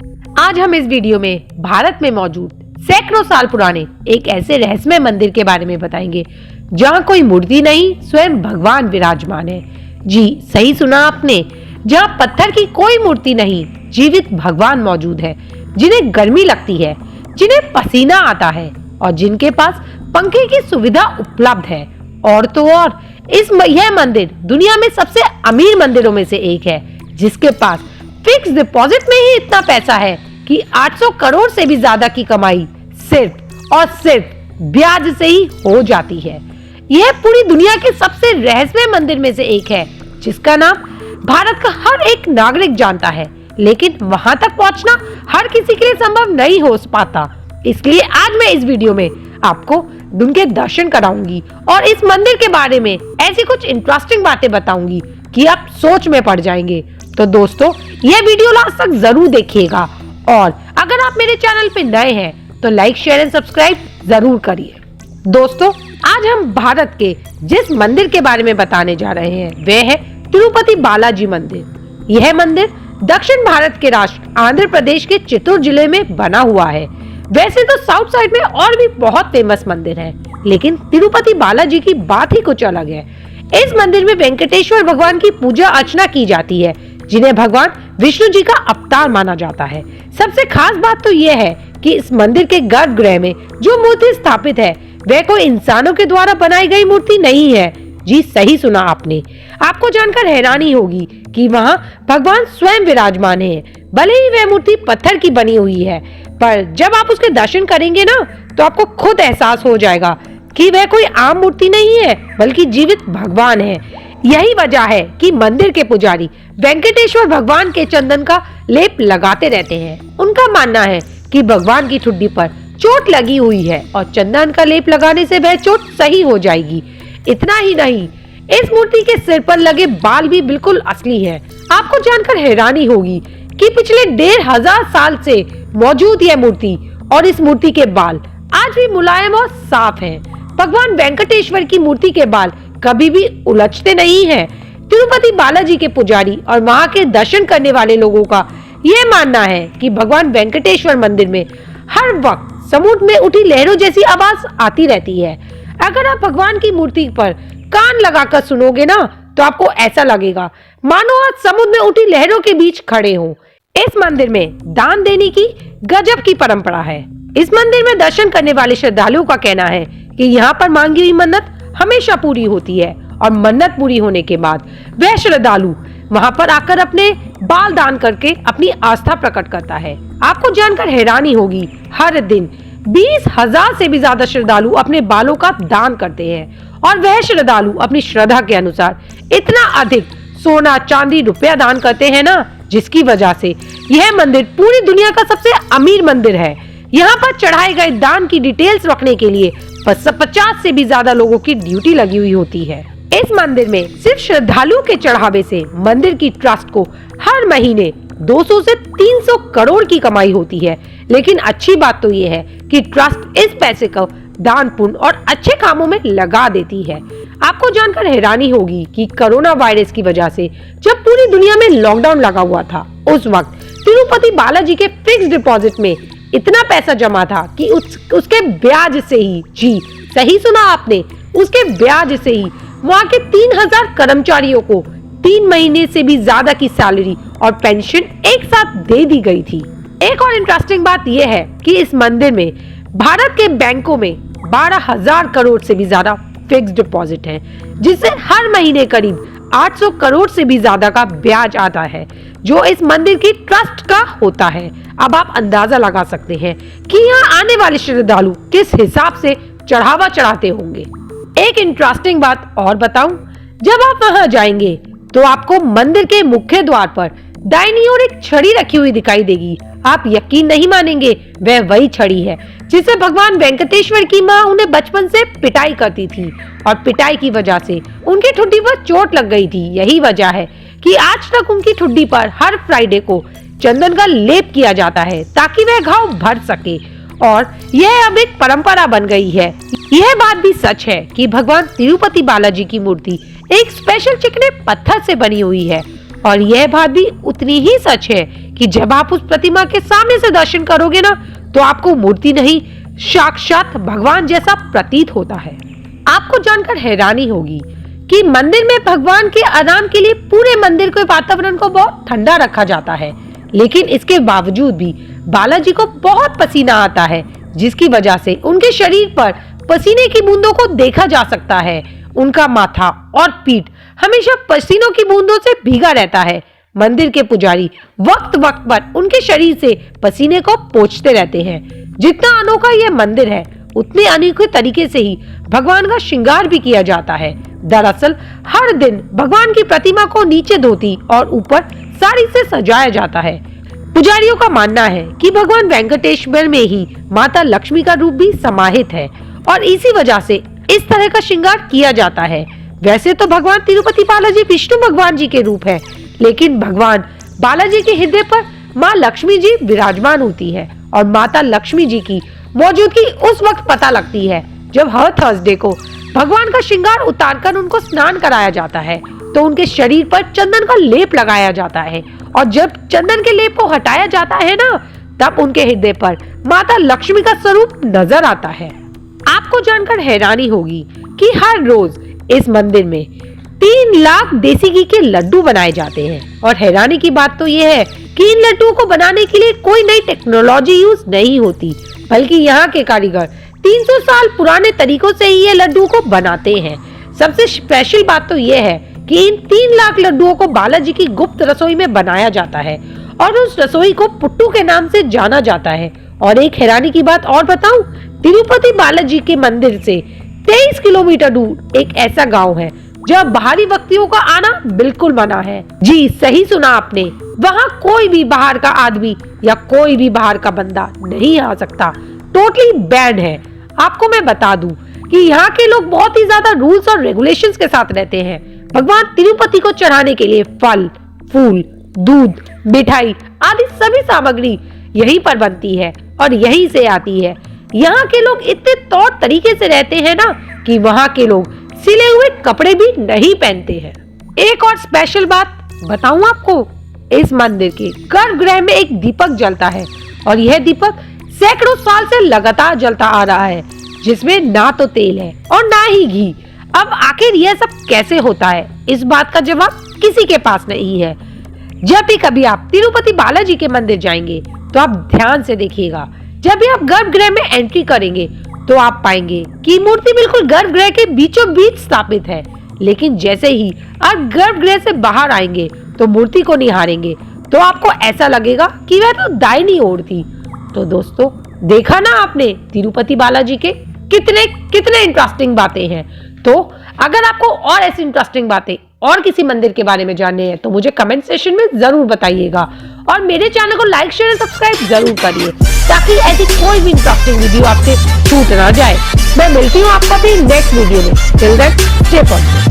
आज हम इस वीडियो में भारत में मौजूद सैकड़ों साल पुराने एक ऐसे रहस्यमय मंदिर के बारे में बताएंगे जहां कोई मूर्ति नहीं, स्वयं भगवान विराजमान है। जी सही सुना आपने, जहां पत्थर की कोई मूर्ति नहीं, जीवित भगवान मौजूद है, जिन्हें गर्मी लगती है, जिन्हें पसीना आता है और जिनके पास पंखे की सुविधा उपलब्ध है। और तो और यह मंदिर दुनिया में सबसे अमीर मंदिरों में से एक है, जिसके पास फिक्स डिपॉजिट में ही इतना पैसा है कि 800 करोड़ से भी ज्यादा की कमाई सिर्फ और सिर्फ ब्याज से ही हो जाती है। यह पूरी दुनिया के सबसे रहस्यमय मंदिर में से एक है, जिसका नाम भारत का हर एक नागरिक जानता है, लेकिन वहां तक पहुंचना हर किसी के लिए संभव नहीं हो पाता। इसलिए आज मैं इस वीडियो में आपको उनके दर्शन कराऊंगी और इस मंदिर के बारे में ऐसी कुछ इंटरेस्टिंग बातें बताऊंगी कि आप सोच में पड़ जाएंगे। तो दोस्तों, यह वीडियो लास्ट तक जरूर देखिएगा और अगर आप मेरे चैनल पे नए हैं तो लाइक, शेयर एंड सब्सक्राइब जरूर करिए। दोस्तों, आज हम भारत के जिस मंदिर के बारे में बताने जा रहे हैं वह है तिरुपति बालाजी मंदिर। यह मंदिर दक्षिण भारत के राष्ट्र आंध्र प्रदेश के चित्तूर जिले में बना हुआ है। वैसे तो साउथ साइड में और भी बहुत फेमस मंदिर है, लेकिन तिरुपति बालाजी की बात ही कुछ अलग है। इस मंदिर में वेंकटेश्वर भगवान की पूजा अर्चना की जाती है, जिन्हें भगवान विष्णु जी का अवतार माना जाता है। सबसे खास बात तो यह है कि इस मंदिर के गर्भगृह में जो मूर्ति स्थापित है वह कोई इंसानों के द्वारा बनाई गई मूर्ति नहीं है। जी सही सुना आपने। आपको जानकर हैरानी होगी कि वहाँ भगवान स्वयं विराजमान है। भले ही वह मूर्ति पत्थर की बनी हुई है, पर जब आप उसके दर्शन करेंगे ना तो आपको खुद एहसास हो जाएगा कि वह कोई आम मूर्ति नहीं है, बल्कि जीवित भगवान है। यही वजह है कि मंदिर के पुजारी वेंकटेश्वर भगवान के चंदन का लेप लगाते रहते हैं। उनका मानना है कि भगवान की ठुड्डी पर चोट लगी हुई है और चंदन का लेप लगाने से वह चोट सही हो जाएगी। इतना ही नहीं, इस मूर्ति के सिर पर लगे बाल भी बिल्कुल असली हैं। आपको जानकर हैरानी होगी कि पिछले 1500 साल से मौजूद यह मूर्ति और इस मूर्ति के बाल आज भी मुलायम और साफ हैं। भगवान वेंकटेश्वर की मूर्ति के बाल कभी भी उलझते नहीं हैं। तिरुपति बालाजी के पुजारी और वहां के दर्शन करने वाले लोगों का यह मानना है कि भगवान वेंकटेश्वर मंदिर में हर वक्त समुद्र में उठी लहरों जैसी आवाज आती रहती है। अगर आप भगवान की मूर्ति पर कान लगाकर सुनोगे ना तो आपको ऐसा लगेगा मानो आज समुद्र में उठी लहरों के बीच खड़े हों। इस मंदिर में दान देने की गजब की परंपरा है। इस मंदिर में दर्शन करने वाले श्रद्धालुओं का कहना है कि यहाँ पर मांगी हुई मन्नत हमेशा पूरी होती है और मन्नत पूरी होने के बाद वह श्रद्धालु वहां पर आकर अपने बाल दान करके अपनी आस्था प्रकट करता है। आपको जानकर हैरानी होगी, हर दिन 20,000 से भी ज्यादा श्रद्धालु अपने बालों का दान करते हैं और वह श्रद्धालु अपनी श्रद्धा के अनुसार इतना अधिक सोना, चांदी, रुपया दान करते हैं ना, जिसकी वजह से यह मंदिर पूरी दुनिया का सबसे अमीर मंदिर है। यहाँ पर चढ़ाए गए दान की डिटेल्स रखने के लिए 50 से भी ज्यादा लोगों की ड्यूटी लगी हुई होती है। इस मंदिर में सिर्फ श्रद्धालुओं के चढ़ावे से मंदिर की ट्रस्ट को हर महीने 200 से 300 करोड़ की कमाई होती है। लेकिन अच्छी बात तो ये है कि ट्रस्ट इस पैसे को दान, पुण्य और अच्छे कामों में लगा देती है। आपको जानकर हैरानी होगी कि कोरोना वायरस की वजह से जब पूरी दुनिया में लॉकडाउन लगा हुआ था, उस वक्त तिरुपति बालाजी के फिक्स डिपॉजिट में इतना पैसा जमा था कि उसके ब्याज से ही, जी सही सुना आपने, उसके ब्याज से ही वहाँ के 3000 कर्मचारियों को 3 महीने से भी ज्यादा की सैलरी और पेंशन एक साथ दे दी गई थी। एक और इंटरेस्टिंग बात यह है कि इस मंदिर में भारत के बैंकों में 12,000 करोड़ से भी ज्यादा फिक्स डिपॉजिट है, जिससे हर महीने करीब 800 करोड़ से भी ज्यादा का ब्याज आता है, जो इस मंदिर की ट्रस्ट का होता है। अब आप अंदाजा लगा सकते हैं कि यहाँ आने वाले श्रद्धालु किस हिसाब से चढ़ावा चढ़ाते होंगे। एक इंटरेस्टिंग बात और बताऊं, जब आप वहां जाएंगे तो आपको मंदिर के मुख्य द्वार पर दाहिनी ओर एक छड़ी रखी हुई दिखाई देगी। आप यकीन नहीं मानेंगे, वह वही छड़ी है जिससे भगवान वेंकटेश्वर की माँ उन्हें बचपन से पिटाई करती थी और पिटाई की वजह से उनकी ठुड्डी पर चोट लग गई थी। यही वजह है कि आज तक उनकी ठुड्डी पर हर फ्राइडे को चंदन का लेप किया जाता है ताकि वह घाव भर सके, और यह अब एक परंपरा बन गई है। यह बात भी सच है कि भगवान तिरुपति बालाजी की मूर्ति एक स्पेशल चिकने पत्थर से बनी हुई है, और यह बात भी उतनी ही सच है कि जब आप उस प्रतिमा के सामने से दर्शन करोगे ना, तो आपको मूर्ति नहीं, साक्षात भगवान जैसा प्रतीत होता है। आपको जानकर हैरानी होगी कि मंदिर में भगवान के आराम के लिए पूरे मंदिर के वातावरण को बहुत ठंडा रखा जाता है, लेकिन इसके बावजूद भी बालाजी को बहुत पसीना आता है, जिसकी वजह से उनके शरीर पर पसीने की बूंदों को देखा जा सकता है। उनका माथा और पीठ हमेशा पसीनों की बूंदों से भीगा रहता है। मंदिर के पुजारी वक्त वक्त पर उनके शरीर से पसीने को पोंछते रहते हैं। जितना अनोखा यह मंदिर है, उतने अनोखे तरीके से ही भगवान का श्रृंगार भी किया जाता है। दरअसल हर दिन भगवान की प्रतिमा को नीचे धोती और ऊपर साड़ी से सजाया जाता है। पुजारियों का मानना है कि भगवान वेंकटेश्वर में ही माता लक्ष्मी का रूप भी समाहित है और इसी वजह से इस तरह का श्रृंगार किया जाता है। वैसे तो भगवान तिरुपति बालाजी विष्णु भगवान जी के रूप है, लेकिन भगवान बालाजी के हृदय पर माँ लक्ष्मी जी विराजमान होती है और माता लक्ष्मी जी की मौजूदगी उस वक्त पता लगती है जब हर थर्सडे को भगवान का श्रृंगार उतारकर उनको स्नान कराया जाता है, तो उनके शरीर पर चंदन का लेप लगाया जाता है और जब चंदन के लेप को हटाया जाता है ना, तब उनके हृदय पर माता लक्ष्मी का स्वरूप नजर आता है। आपको जानकर हैरानी होगी कि हर रोज इस मंदिर में 3 लाख देसी घी के लड्डू बनाए जाते हैं और हैरानी की बात तो यह है कि इन लड्डुओं को बनाने के लिए कोई नई टेक्नोलॉजी यूज नहीं होती, बल्कि यहाँ के कारीगर 300 साल पुराने तरीकों से ही ये लड्डुओं को बनाते हैं। सबसे स्पेशल बात तो यह है कि इन 3 लाख लड्डुओं को बालाजी की गुप्त रसोई में बनाया जाता है और उस रसोई को पुट्टू के नाम से जाना जाता है। और एक हैरानी की बात और बताऊं, तिरुपति बालाजी के मंदिर से 23 किलोमीटर दूर एक ऐसा गांव है जहाँ बाहरी व्यक्तियों का आना बिल्कुल मना है। जी सही सुना आपने, वहाँ कोई भी बाहर का आदमी या कोई भी बाहर का बंदा नहीं आ सकता, टोटली बैन है। आपको मैं बता दूं कि यहाँ के लोग बहुत ही ज्यादा रूल्स और रेगुलेशंस के साथ रहते हैं। भगवान तिरुपति को चढ़ाने के लिए फल, फूल, दूध, मिठाई आदि सभी सामग्री यहीं पर बनती है और यहीं से आती है। यहाँ के लोग इतने तौर तरीके से रहते हैं ना कि वहाँ के लोग सिले हुए कपड़े भी नहीं पहनते हैं। एक और स्पेशल बात बताऊं आपको, इस मंदिर के गर्भगृह में एक दीपक जलता है और यह दीपक सैकड़ों साल से लगातार जलता आ रहा है, जिसमें ना तो तेल है और ना ही घी। अब आखिर यह सब कैसे होता है, इस बात का जवाब किसी के पास नहीं है। जब भी कभी आप तिरुपति बालाजी के मंदिर जाएंगे तो आप ध्यान से देखिएगा। जब भी आप गर्भगृह में एंट्री करेंगे तो आप पाएंगे कि मूर्ति बिल्कुल गर्भगृह के बीचों बीच स्थापित है, लेकिन जैसे ही आप गर्भगृह से बाहर आएंगे तो मूर्ति को निहारेंगे तो आपको ऐसा लगेगा कि वह तो दाहिनी ओर थी। तो दोस्तों, देखा ना आपने तिरुपति बालाजी के कितने कितने इंटरेस्टिंग बातें हैं। तो अगर आपको और ऐसी इंटरेस्टिंग बातें और किसी मंदिर के बारे में जानने हैं तो मुझे कमेंट सेक्शन में जरूर बताइएगा और मेरे चैनल को लाइक, शेयर, सब्सक्राइब जरूर करिए ताकि ऐसी कोई भी इंटरेस्टिंग वीडियो आपसे छूट ना जाए। मैं मिलती हूँ आपको अपनी नेक्स्ट वीडियो में। Till then stay positive.